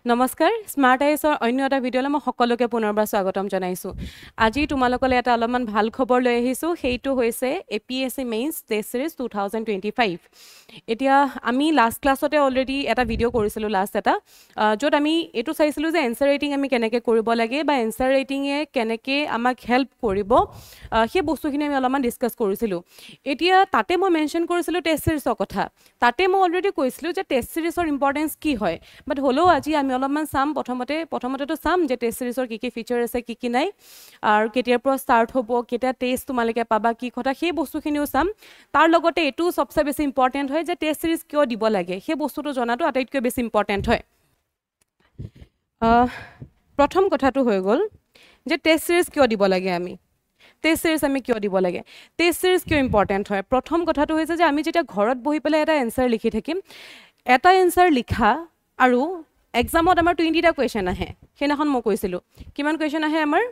নমস্কাৰ স্মাৰ্ট আইএছৰ অন্য এটা ভিডিঅ'লৈ মই সকলোকে পুনৰবাৰ স্বাগতম জনাইছোঁ আজি তোমালোকলৈ এটা অলপমান ভাল খবৰ লৈ আহিছোঁ সেইটো হৈছে এপিএছচি মেইনছ টেষ্ট সিৰিজ 2025 এতিয়া আমি লাষ্ট ক্লাছতে অলৰেডি এটা ভিডিঅ' কৰিছিলোঁ লাষ্ট এটা য'ত আমি এইটো চাইছিলোঁ যে এনসাৰ ৰেটিং আমি কেনেকৈ কৰিব লাগে বা এনসাৰ ৰেটিঙে কেনেকৈ আমাক হেল্প কৰিব সেই বস্তুখিনি আমি অলপমান ডিছকাছ কৰিছিলোঁ এতিয়া তাতে মই মেনশ্যন কৰিছিলোঁ টেষ্ট সিৰিজৰ কথা তাতে মই অলৰেডি কৈছিলোঁ যে টেষ্ট সিৰিজৰ ইম্পৰ্টেঞ্চ কি হয় বাট হ'লেও আজি আমি অলপমান চাম প্ৰথমতেতো চাম যে টেষ্ট সিৰিজৰ কি ফিচাৰ আছে কি নাই আৰু কেতিয়াৰ পৰা ষ্টাৰ্ট হ'ব কেতিয়া টেষ্ট তোমালোকে পাবা কি কথা সেই বস্তুখিনিও চাম তাৰ লগতে এইটো সবচে বেছি ইম্পৰ্টেণ্ট হয় যে টেষ্ট সিৰিজ কিয় দিব লাগে সেই বস্তুটো জনাটো আটাইতকৈ বেছি ইম্পৰ্টেণ্ট হয় প্ৰথম কথাটো হৈ গ'ল যে টেষ্ট সিৰিজ কিয় দিব লাগে আমি টেষ্ট সিৰিজ আমি কিয় দিব লাগে টেষ্ট সিৰিজ কিয় ইম্পৰ্টেণ্ট হয় প্ৰথম কথাটো হৈছে যে আমি যেতিয়া ঘৰত বহি পেলাই এটা এনসাৰ লিখি থাকিম এটা এনসাৰ লিখা আৰু এক্সামত আমাৰ 20টা কুৱেশ্যন আহে সেইদিনাখন মই কৈছিলোঁ কিমান কুৱেশ্যন আহে আমাৰ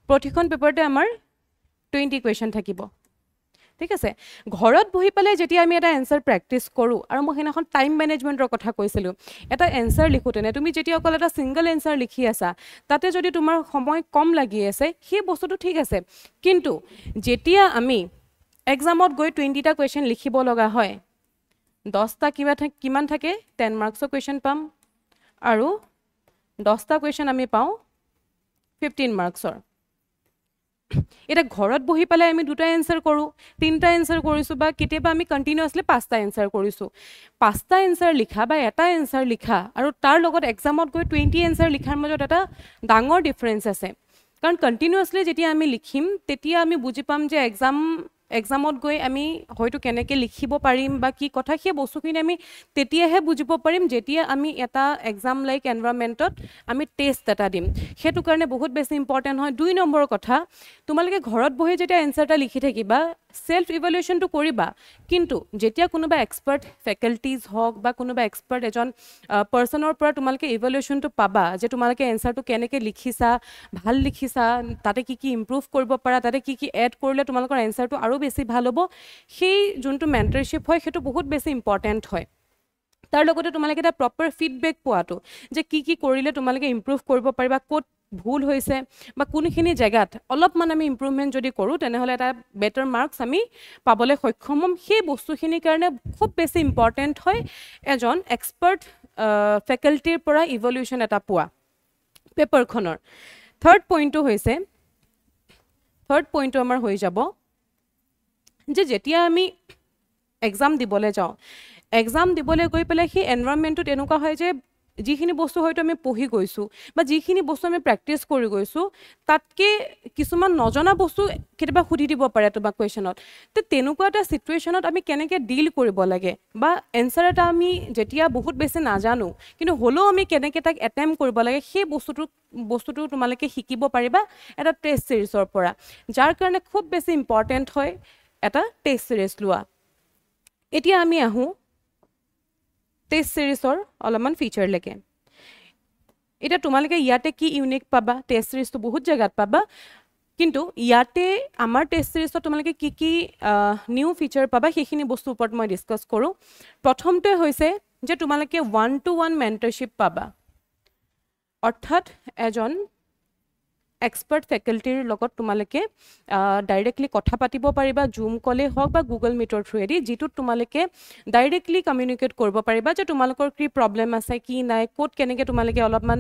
প্ৰতিখন পেপাৰতে আমাৰ 20 কুৱেশ্যন থাকিব ঠিক আছে ঘৰত বহি পেলাই যেতিয়া আমি এটা এনসাৰ প্ৰেক্টিছ কৰোঁ আৰু মই সেইদিনাখন টাইম মেনেজমেণ্টৰ কথা কৈছিলোঁ এটা এনসাৰ লিখোঁতেনে তুমি যেতিয়া অকল এটা ছিংগল এনসাৰ লিখি আছা তাতে যদি তোমাৰ সময় কম লাগি আছে সেই বস্তুটো ঠিক আছে কিন্তু যেতিয়া আমি এক্সামত গৈ 20টা কুৱেশ্যন লিখিব লগা হয় 10টা কিমান থাকে 10 মাৰ্কছৰ কুৱেশ্যন পাম আৰু 10টা কুৱেশ্যন আমি পাওঁ 15 মাৰ্কছৰ এটা ঘৰত বহি পেলাই আমি দুটা এনসাৰ কৰোঁ তিনটা এনসাৰ কৰিছোঁ বা কেতিয়াবা আমি কণ্টিনিউয়াছলি 5টা এনসাৰ কৰিছোঁ 5টা এনসাৰ লিখা বা এটা এনসাৰ লিখা আৰু তাৰ লগত এক্সামত গৈ 20 এনসাৰ লিখাৰ মাজত এটা ডাঙৰ ডিফাৰেঞ্চ আছে কাৰণ কণ্টিনিউয়াছলি যেতিয়া আমি লিখিম তেতিয়া আমি বুজি পাম যে এক্সামত গৈ আমি হয়তো কেনেকৈ লিখিব পাৰিম বা কি কথা সেই বস্তুখিনি আমি তেতিয়াহে বুজিব পাৰিম যেতিয়া আমি এটা এক্সাম লাইক এনভাইৰনমেণ্টত আমি টেষ্ট এটা দিম সেইটো কাৰণে বহুত বেছি ইম্পৰ্টেণ্ট হয় 2 নম্বৰৰ কথা তোমালোকে ঘৰত বহি যেতিয়া এনসাৰ এটা লিখি থাকিবা সেল্ফ ইভালুৱেশ্যনটো কৰিবা কিন্তু যেতিয়া কোনোবা এক্সপাৰ্ট ফেকাল্টিজ হওক বা কোনোবা এক্সপাৰ্ট এজন পাৰ্চনৰ পৰা তোমালোকে ইভালুৱেশ্যনটো পাবা যে তোমালোকে এনসাৰটো কেনেকৈ লিখিছা ভাল লিখিছা তাতে কি ইম্প্ৰুভ কৰিব পাৰা তাতে কি এড কৰিলে তোমালোকৰ এনসাৰটো আৰু বেছি ভাল হ'ব সেই যোনটো মেণ্টৰশ্বিপ হয় সেইটো বহুত বেছি ইম্পৰ্টেণ্ট হয় তাৰ লগতে তোমালোকে এটা প্ৰপাৰ ফিডবেক পোৱাটো যে কি কৰিলে তোমালোকে ইম্প্ৰুভ কৰিব পাৰিবা ক'ত ভুল হৈছে বা কোনখিনি জেগাত অলপমান আমি ইম্প্ৰুভমেণ্ট যদি কৰোঁ তেনেহ'লে এটা বেটাৰ মাৰ্কছ আমি পাবলৈ সক্ষম হ'ম সেই বস্তুখিনিৰ কাৰণে খুব বেছি ইম্পৰ্টেণ্ট হয় এজন এক্সপাৰ্ট ফেকাল্টিৰ পৰা ইভলিউশ্যন এটা পোৱা পেপাৰখনৰ থাৰ্ড পইণ্টটো আমাৰ হৈ যাব যে যেতিয়া আমি এক্সাম দিবলৈ যাওঁ এক্সাম দিবলৈ গৈ পেলাই সেই এনভাইৰনমেণ্টটোত এনেকুৱা হয় যে যিখিনি বস্তু হয়তো আমি পঢ়ি গৈছোঁ বা যিখিনি বস্তু আমি প্ৰেক্টিছ কৰি গৈছোঁ তাতকৈ কিছুমান নজনা বস্তু কেতিয়াবা সুধি দিব পাৰে তোমাক কুৱেশ্যনত তো তেনেকুৱা এটা ছিটুৱেশ্যনত আমি কেনেকৈ ডিল কৰিব লাগে বা এনচাৰ এটা আমি যেতিয়া বহুত বেছি নাজানো কিন্তু হ'লেও আমি কেনেকৈ তাক এটেম্প কৰিব লাগে সেই বস্তুটো তোমালোকে শিকিব পাৰিবা এটা টেষ্ট ছিৰিজৰ পৰা যাৰ কাৰণে খুব বেছি ইম্পৰ্টেণ্ট হয় এটা টেষ্ট সিৰিজ লোৱা এতিয়া আমি আহোঁ টেষ্ট সিৰিজৰ অলপমান ফিচাৰলৈকে এতিয়া তোমালোকে ইয়াতে কি ইউনিক পাবা টেষ্ট সিৰিজটো বহুত জেগাত পাবা কিন্তু ইয়াতে আমাৰ টেষ্ট সিৰিজত তোমালোকে কি নিউ ফিচাৰ পাবা সেইখিনি বস্তুৰ ওপৰত মই ডিছকাছ কৰোঁ প্ৰথমটোৱে হৈছে যে তোমালোকে 1-to-1 মেণ্টৰশ্বিপ পাবা অৰ্থাৎ এজন এক্সপাৰ্ট ফেকাল্টিৰ লগত তোমালোকে ডাইৰেক্টলি কথা পাতিব পাৰিবা জুম কলে হওক বা গুগল মিটৰ থ্ৰুৱেদি যিটোত তোমালোকে ডাইৰেক্টলি কমিউনিকেট কৰিব পাৰিবা যে তোমালোকৰ কি প্ৰব্লেম আছে কি নাই ক'ত কেনেকৈ তোমালোকে অলপমান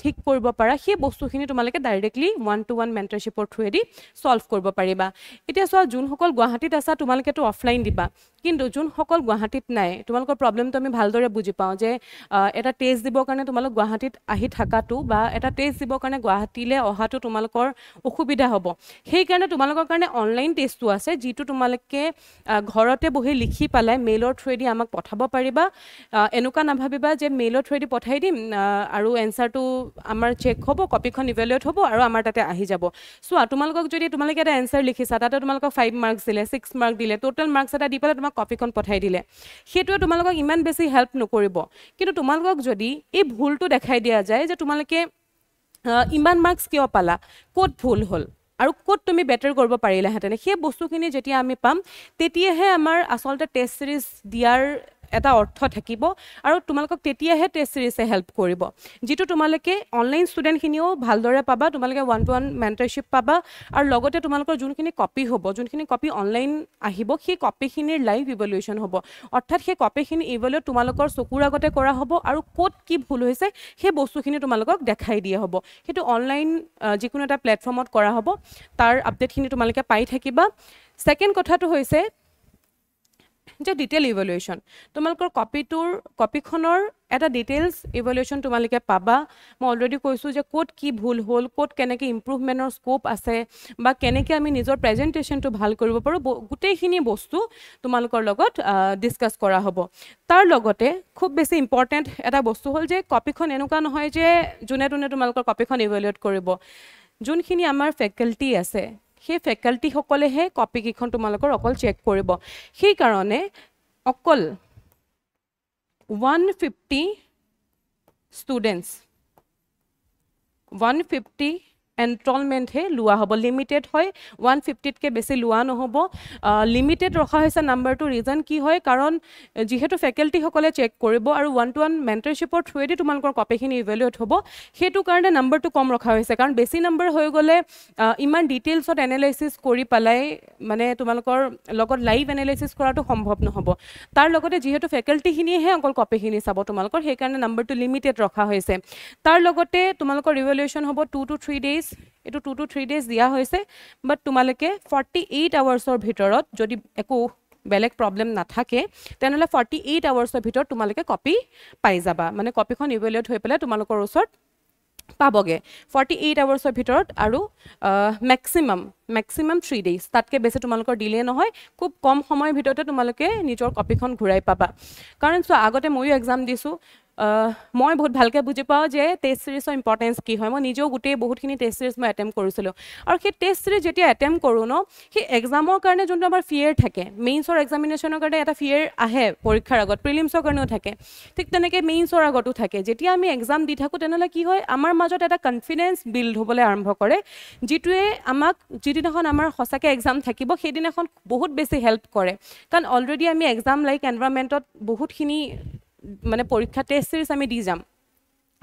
ঠিক কৰিব পাৰা সেই বস্তুখিনি তোমালোকে ডাইৰেক্টলি 1-to-1 মেণ্টৰশ্বিপৰ থ্ৰুৱেদি ছল্ভ কৰিব পাৰিবা এতিয়া চোৱা যোনসকল গুৱাহাটীত আছা তোমালোকেতো অফলাইন দিবা কিন্তু যোনসকল গুৱাহাটীত নাই তোমালোকৰ প্ৰব্লেমটো আমি ভালদৰে বুজি পাওঁ যে এটা টেষ্ট দিবৰ কাৰণে তোমালোক গুৱাহাটীত আহি থকাটো বা এটা টেষ্ট দিবৰ কাৰণে গুৱাহাটীলৈ অহাটো তোমালোকৰ অসুবিধা হ'ব সেইকাৰণে তোমালোকৰ কাৰণে অনলাইন টেষ্টটো আছে যিটো তোমালোকে ঘৰতে বহি লিখি পেলাই মেইলৰ থ্ৰুৱেদি আমাক পঠাব পাৰিবা এনেকুৱা নাভাবিবা যে মেইলৰ থ্ৰুৱেদি পঠাই দিম আৰু এনচাৰটো আমাৰ চেক হ'ব কপিখন ইভেলুৱেট হ'ব আৰু আমাৰ তাতে আহি যাব চোৱা তোমালোকে এটা এনচাৰ লিখিছা তাতে তোমালোকক 5 মাৰ্কছ দিলে 6 মাৰ্ক দিলে টোটেল মাৰ্কছ এটা দি পেলাই তোমাক কপিখন পঠাই দিলে সেইটোৱে তোমালোকক ইমান বেছি হেল্প নকৰিব কিন্তু তোমালোকক যদি এই ভুলটো দেখাই দিয়া যায় যে তোমালোকে ইমান মাৰ্কছ কিয় পালা ক'ত ভুল হ'ল আৰু ক'ত তুমি বেটাৰ কৰিব পাৰিলাহেঁতেন সেই বস্তুখিনি যেতিয়া আমি পাম তেতিয়াহে আমাৰ আচলতে টেষ্ট সিৰিজ দিয়াৰ এটা অৰ্থ থাকিব আৰু তোমালোকক তেতিয়াহে টেষ্ট সিৰিজে হেল্প কৰিব যেটো তোমালোকে অনলাইন ষ্টুডেণ্টখিনিও ভালদৰে পাবা তোমালোকে 1-to-1 মেন্টৰশ্বিপ পাবা আৰু লগতে তোমালোকৰ যোনখিনি কপি হ'ব যোনখিনি কপি অনলাইন আহিব সেই কপিখিনিৰ লাইভ ইভ্যালুয়েশন হ'ব অৰ্থাৎ সেই কপিখিনি ইভ্যালুয়েট তোমালোকৰ চকুৰ আগতে কৰা হ'ব আৰু ক'ত কি ভুল হৈছে সেই বস্তুখিনি তোমালোকক দেখাই দিয়া হ'ব সেইটো অনলাইন যিকোনো এটা প্লেটফৰ্মত কৰা হ'ব তাৰ আপডেটখিনি তোমালোকে পাই থাকিবা সেকেন্ড কথাটো হৈছে যে ডিটেইল ইভ্যালুয়েশন তোমালোকৰ কপিখনৰ এটা ডিটেইলছ ইভ্যালুয়েশন তোমালোকে পাবা মই অলৰেডি কৈছো যে কোড কি ভুল হ'ল কোড কেনেকৈ ইমপ্ৰুভমেন্টৰ স্কোপ আছে বা কেনেকৈ আমি নিজৰ প্ৰেজেন্টেশনটো ভাল কৰিব পাৰো গোটেইখিনি বস্তু তোমালোকৰ লগত ডিসকাস কৰা হ'ব তাৰ লগতে খুব বেছি ইম্পৰ্টেন্ট এটা বস্তু হ'ল যে কপিখন এনেকুৱা নহয় যে জুনে টুনে তোমালোকৰ কপিখন ইভ্যালুয়েট কৰিব যোনখিনি আমাৰ ফেকাল্টি আছে সেই ফেকাল্টি সকলেহে কপি কিখন তোমালোকৰ অকল চেক কৰিব সেই কাৰণে অকল 150 students 150 এনৰলমেন্ট হে লোৱা হ'ব লিমিটেড হয় 150 তকে বেছি লোৱা নহব লিমিটেড ৰখা হৈছে নাম্বাৰটো ৰিজন কি হয় কাৰণ যেহেতু ফেকাল্টি সকলে চেক কৰিব আৰু 1-to-1 মেন্টৰশ্বিপৰ থ্ৰুৱেদি তোমালোকৰ কপিখিনি ইভ্যালুয়েট হ'ব হেতু কাৰণে নাম্বাৰটো কম ৰখা হৈছে কাৰণ বেছি নাম্বাৰ হৈ গলে ইমান ডিটেইলছত এনালাইসিস কৰি পালাই মানে তোমালোকৰ লগত লাইভ এনালাইসিস কৰাটো সম্ভৱ নহব তাৰ লগতে যেহেতু ফেকাল্টিখিনিহে অকল কপিখিনি চাব তোমালোকৰ সেই কাৰণে নাম্বাৰটো লিমিটেড ৰখা হৈছে তাৰ লগতে তোমালোকৰ ইভ্যালুয়েশন হ'ব 2 to 3 days এটো 2 to 3 days দিয়া হৈছে বাট তোমালোকে 48 আৱাৰ্ছৰ ভিতৰত যদি একো বেলেগ প্ৰবলেম নাথাকে তেনেহলে 48 আৱাৰ্ছৰ ভিতৰত তোমালোকে কপি পাই যাবা মানে কপিখন ইভ্যালুয়েট হৈ পেলাই তোমালোকৰ ওচৰত পাবগে 48 আৱাৰ্ছৰ ভিতৰত আৰু ম্যাক্সিমাম 3 days তাতকে বেছি তোমালোকৰ ডিলে নহয় খুব কম সময়ৰ ভিতৰতে তোমালোকে নিজৰ কপিখন ঘূৰাই পাবা কাৰণ সো আগতে মইও এক্সাম দিছো মই বহুত ভালকে বুজি পাও যে টেষ্ট সিৰিজৰ ইম্পৰ্টেন্স কি হয় মই নিজেও গুটে বহুতখিনি টেষ্ট সিৰিজ মই অ্যাটেম্প কৰিছিলো আৰু সেই টেষ্ট সিৰিজ যেতিয়া অ্যাটেম্প কৰো ন সেই এক্সামৰ কাৰণে যোনটো আমাৰ ফিয়াৰ থাকে মেইনছৰ এক্সামিনেশনৰ কাৰণে এটা ফিয়াৰ আহে পৰীক্ষাৰ আগত প্ৰিলিমছৰ কাৰণেও থাকে ঠিক তেনেকৈ মেইনছৰ আগতো থাকে যেতিয়া আমি এক্সাম দি থাকো তেনেহলে কি হয় আমাৰ মাজত এটা কনফিডেন্স বিল্ড হ'বলৈ আৰম্ভ কৰে যেটোৱে আমাক যিদিনাখন আমাৰ সঁচাকে এক্সাম থাকিব সেইদিনাখন বহুত বেছি হেল্প কৰে কাৰণ অলৰেডি আমি এক্সাম লাইক এনভায়ৰনমেন্টত বহুতখিনি মানে পৰীক্ষা টেষ্ট সিৰিজ আমি দি যাম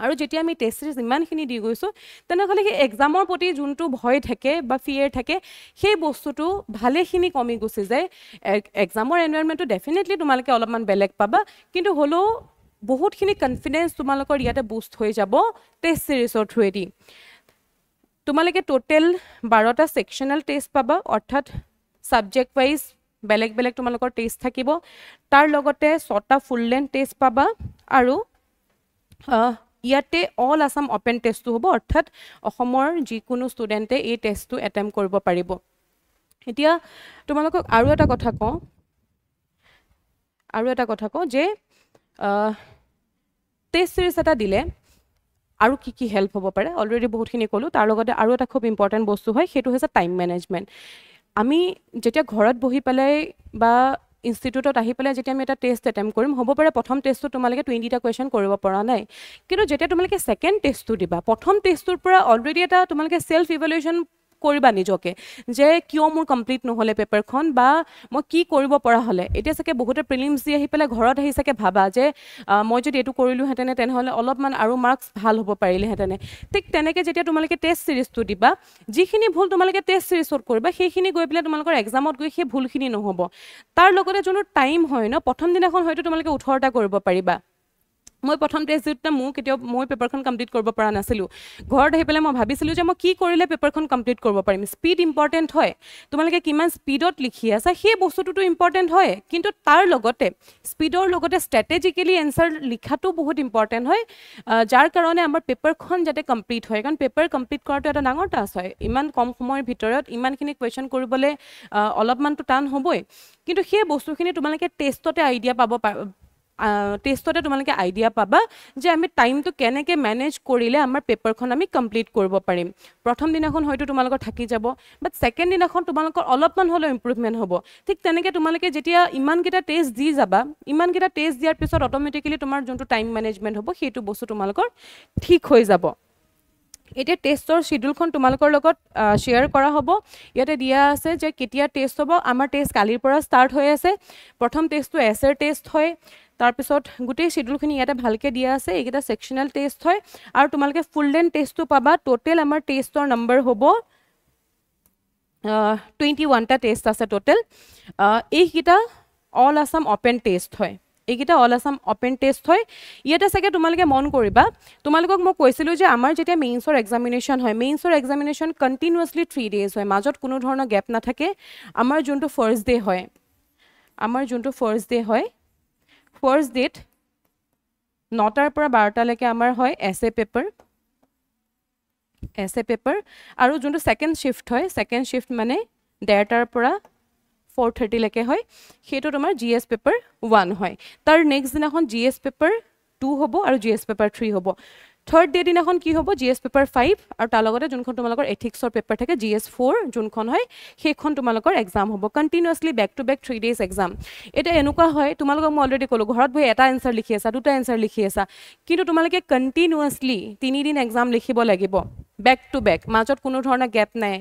আৰু যেতিয়া আমি টেষ্ট সিৰিজ ইমানখিনি দি গৈছো তেনেহলে সেই এক্সামৰ প্ৰতি যোনটো ভয় থাকে বা ফিয়াৰ থাকে সেই বস্তুটো ভালেখিনি কমি গুছি যায় এক্সামৰ এনভায়ৰনমেন্টটো ডেফিনেটলি তোমালোকে অলপমান বেলেগ পাবা কিন্তু হলো বহুতখিনি কনফিডেন্স তোমালোকৰ ইয়াতে বুষ্ট হৈ যাব টেষ্ট সিৰিজৰ থ্ৰুৱেদি তোমালোকে টোটাল 12টা সেকশনাল টেষ্ট পাবা অৰ্থাৎ সাবজেক্ট ওয়াইজ বেলেগ বেলেগ তোমালোকৰ টেষ্ট থাকিব তাৰ লগতে 6টা ফুল লেন্থ টেষ্ট পাবা আৰু ইয়াতে অল আসাম ওপেন টেষ্টটো হ'ব অৰ্থাৎ অসমৰ যিকোনো ষ্টুডেন্টে এই টেষ্টটো অ্যাটেম্প কৰিব পাৰিব এতিয়া তোমালোকক আৰু এটা কথা কওঁ যে টেষ্ট সিৰিজ এটা দিলে আৰু কি হেল্প হ'ব পাৰে অলৰেডি বহুতখিনি ক'লো তাৰ লগতে আৰু এটা খুব ইম্পৰ্টেন্ট বস্তু হয় সেইটো হৈছে টাইম মেনেজমেন্ট আমি যেতিয়া ঘৰত বহি পেলাই বা ইনষ্টিটিউটত আহি পেলাই যেতিয়া আমি এটা টেষ্ট অ্যাটেম্প কৰিম হ'ব পাৰে প্ৰথম টেষ্টটো তোমালোকে 20টা কোৱেশ্চন কৰিব পৰা নাই কিন্তু যেতিয়া তোমালোকে সেকেন্ড টেষ্টটো দিবা প্ৰথম টেষ্টটোৰ পৰা অলৰেডি এটা তোমালোকে সেলফ ইভালুয়েশন কৰিবা নিজকে যে কিয় মোৰ কমপ্লিট নহলে পেপাৰখন বা মই কি কৰিব পৰা হলে এতিয়া সকে বহুতে প্ৰিলিমছ দি আহি পেলাই ঘৰত আহি সকে ভাবা যে মই যদি এটো কৰিলো হেতেনে তেনেহলে অলপমান আৰু মাৰ্কস ভাল হ'ব পাৰিলে হেতেনে ঠিক তেনেকে যেতিয়া তোমালোকে টেষ্ট সিৰিজটো দিবা যিখিনি ভুল তোমালোকে টেষ্ট সিৰিজত কৰিবা সেইখিনি গৈ পেলাই তোমালোকৰ এক্সামত গৈ সেই ভুলখিনি নহব তাৰ লগতে যোনো টাইম হয় ন প্ৰথম দিনাখন হয়তো তোমালোকে 18টা কৰিব পাৰিবা মই প্ৰথম টেষ্ট দিওঁতে মই পেপাৰখন কমপ্লিট কৰিব পৰা নাছিলো ঘৰত আহি পেলাই মই ভাবিছিলো যে মই কি কৰিলে পেপাৰখন কমপ্লিট কৰিব পাৰিম স্পীড ইম্পৰ্টেন্ট হয় তোমালোকে কিমান স্পীডত লিখি আছা সেই বস্তুটো ইম্পৰ্টেন্ট হয় কিন্তু তাৰ লগতে স্পীডৰ লগতে ষ্ট্ৰেটেজিক্যালি এনসাৰ লিখাটো বহুত ইম্পৰ্টেন্ট হয় যাৰ কাৰণে আমাৰ পেপাৰখন যাতে কমপ্লিট হয় কাৰণ পেপাৰ কমপ্লিট কৰাটো এটা ডাঙৰ টাস্ক হয় ইমান কম সময়ৰ ভিতৰত ইমানখিনি কোৱেশ্চন কৰিবলৈ অলপমানটো টান হ'বই কিন্তু সেই বস্তুখিনি তোমালোকে টেষ্টতে আইডিয়া পাব টেষ্টতে তোমালোকে আইডিয়া পাবা যে আমি টাইমটো কেনেকৈ মেনেজ কৰিলে আমাৰ পেপাৰখন আমি কমপ্লিট কৰিব পাৰিম প্ৰথম দিনাখন হয়তো তোমালোকৰ থাকি যাব বাট সেকেন্ড দিনাখন তোমালোকৰ অলপমান হলো ইমপ্ৰুভমেন্ট হ'ব ঠিক তেনেকৈ তোমালোকে যেতিয়া ইমানকেইটা টেষ্ট দি যাবা ইমানকেইটা টেষ্ট দিয়াৰ পিছত অটোমেটিক্যালি তোমাৰ যোনটো টাইম মেনেজমেন্ট হ'ব সেইটো বস্তু তোমালোকৰ ঠিক হৈ যাব এটা টেষ্টৰ শিডিউলখন তোমালোকৰ লগত শেয়াৰ কৰা হ'ব ইয়াতে দিয়া আছে যে কেতিয়া টেষ্ট হ'ব আমাৰ টেষ্ট কালিৰ পৰা ষ্টাৰ্ট হৈ আছে প্ৰথম টেষ্টটো এছৰ টেষ্ট হয় তাৰপিছত গোটেই শিডিউলখিনি ইয়াতে ভালকৈ দিয়া আছে এইকেইটা সেকশনাল টেষ্ট হয় আৰু তোমালোকে ফুল লেন্থ টেষ্টটো পাবা টোটেল আমাৰ টেষ্টৰ নম্বৰ হ'ব 21টা টেষ্ট আছে টোটেল এইকেইটা অল আসাম ওপেন টেষ্ট হয় এইকেইটা অল আসাম ওপেন টেষ্ট হয় ইয়াতে চাগে তোমালোকে মন কৰিবা তোমালোকক মই কৈছিলোঁ যে আমাৰ যেতিয়া মেইনছৰ এক্সামিনেশ্যন হয় মেইনছৰ এক্সামিনেশ্যন কণ্টিনিউৱাছলি 3 ডেজ হয় মাজত কোনো ধৰণৰ গেপ নাথাকে আমাৰ যোনটো ফাৰ্ষ্ট ডে হয় ফাৰ্ষ্ট ডেট 9টাৰ পৰা 12টালৈকে আমাৰ হয় এছে পেপাৰ আৰু যোনটো সেকেন্ড শিফট হয় সেকেন্ড শিফট মানে 1:30টাৰ পৰা 4:30 লৈকে হয় সেইটো তোমাৰ জিএছ পেপাৰ 1 হয় তাৰ নেক্সট দিনাখন জিএছ পেপাৰ 2 হ'ব আৰু জিএছ পেপাৰ 3 হ'ব থাৰ্ড ডে দিনাখন কি হ'ব জিএছ পেপাৰ 5 আৰু তাৰ লগতে যোনখন তোমালোকৰ এথিক্সৰ পেপাৰ থাকে জিএছ 4 যোনখন হয় সেইখন তোমালোকৰ এক্সাম হ'ব continuously back to back 3 days exam এটা এনেকুৱা হয় তোমালোকক মই অলৰেডি ক'লো ঘৰত বহি এটা এনসাৰ লিখি আছা দুটা এনসাৰ লিখি আছা কিন্তু তোমালোকে কণ্টিনিউৱাছলি 3 দিন এক্সাম লিখিব লাগিব বেক টু বেক মাজত কোনো ধৰণৰ গেপ নাই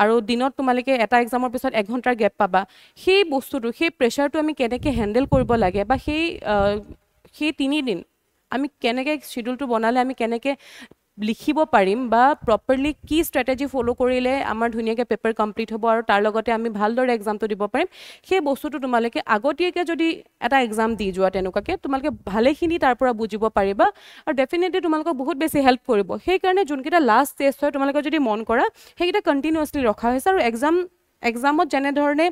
আৰু দিনত তোমালোকে এটা এক্সামৰ পিছত 1 ঘণ্টাৰ গেপ পাবা সেই বস্তুটো সেই প্ৰেছাৰটো আমি কেনেকৈ হেণ্ডেল কৰিব লাগে বা সেই 3 দিন আমি কেনেকৈ শিডিউলটো বনালে আমি কেনেকৈ লিখিব পাৰিম বা প্ৰপাৰলি কি ষ্ট্ৰেটেজি ফলো কৰিলে আমাৰ ধুনীয়াকৈ পেপাৰ কমপ্লিট হ'ব আৰু তাৰ লগতে আমি ভালদৰে এক্সামটো দিব পাৰিম সেই বস্তুটো তোমালোকে আগতীয়াকৈ যদি এটা এক্সাম দি যোৱা তেনেকুৱাকৈ তোমালোকে ভালেখিনি তাৰ পৰা বুজিব পাৰিবা আৰু ডেফিনেটলি তোমালোকক বহুত বেছি হেল্প কৰিব সেইকাৰণে যোনকেইটা লাষ্ট টেষ্ট হয় তোমালোকে যদি মন কৰা সেইকেইটা কণ্টিনিউৱাছলি ৰখা হৈছে আৰু এক্সামত যেনেধৰণে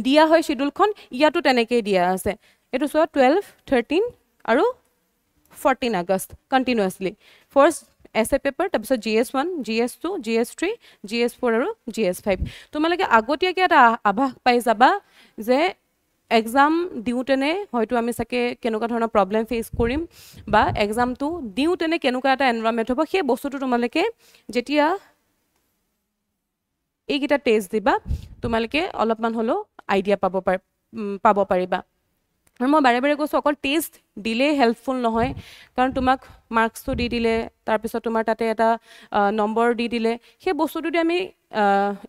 দিয়া হয় শিডিউলখন ইয়াতো তেনেকেই দিয়া আছে এইটো চোৱা 12, 13 আৰু 14 আগষ্ট কণ্টিনিউৱাছলি ফাৰ্ষ্ট এছে পেপাৰ তাৰপিছত GS1 GS2 GS3 GS4 আৰু GS5 তোমালোকে আগতীয়াকৈ এটা আভাস পাই যাবা যে এক্সাম দিওঁতেনে হয়তো আমি চাগে কেনেকুৱা ধৰণৰ প্ৰব্লেম ফেচ কৰিম বা এক্সামটো দিওঁতেনে কেনেকুৱা এটা এনভাইৰনমেণ্ট হ'ব সেই বস্তুটো তোমালোকে যেতিয়া এইকেইটা টেষ্ট দিবা তোমালোকে অলপমান হ'লেও আইডিয়া পাব পাৰিবা আৰু মই বাৰে বাৰে কৈছোঁ অকল টেষ্ট দিলেই হেল্পফুল নহয় কাৰণ তোমাক মাৰ্কছটো দি দিলে তাৰপিছত তোমাৰ তাতে এটা নম্বৰ দি দিলে সেই বস্তুটো দি আমি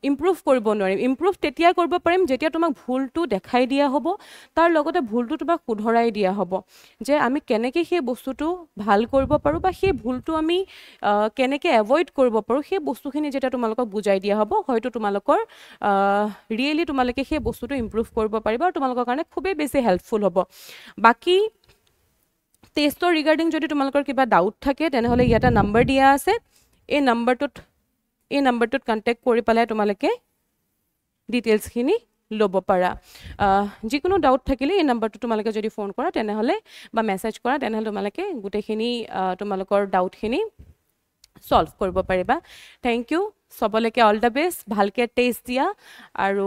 ইম্প্ৰুভ কৰিব নোৱাৰিম ইম্প্ৰুভ তেতিয়া কৰিব পাৰিম যেতিয়া তোমাক ভুলটো দেখাই দিয়া হ'ব তাৰ লগতে ভুলটো তোমাক শুধৰাই দিয়া হ'ব যে আমি কেনেকৈ সেই বস্তুটো ভাল কৰিব পাৰোঁ বা সেই ভুলটো আমি কেনেকৈ এভইড কৰিব পাৰোঁ সেই বস্তুখিনি যেতিয়া তোমালোকক বুজাই দিয়া হ'ব হয়তো তোমালোকৰ ৰিয়েলি তোমালোকে সেই বস্তুটো ইম্প্ৰুভ কৰিব পাৰিবা আৰু তোমালোকৰ কাৰণে খুবেই বেছি হেল্পফুল হ'ব বাকী টেষ্টৰ ৰিগাৰ্ডিং যদি তোমালোকৰ কিবা ডাউট থাকে তেনেহ'লে ইয়াতে নম্বৰ দিয়া আছে এই নম্বৰটোত কণ্টেক্ট কৰি পেলাই তোমালোকে ডিটেইলছখিনি ল'ব পাৰা যিকোনো ডাউট থাকিলে এই নম্বৰটো তোমালোকে যদি ফোন কৰা তেনেহ'লে বা মেছেজ কৰা তেনেহ'লে তোমালোকে গোটেইখিনি তোমালোকৰ ডাউটখিনি সলভ কৰিব পাৰিবা থেংক ইউ সবলৈকে অল দ্য বেষ্ট ভালকৈ টেষ্ট দিয়া আৰু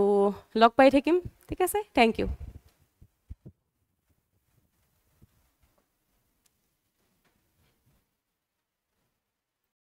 লগ পাই থাকিম ঠিক আছে থেংক ইউ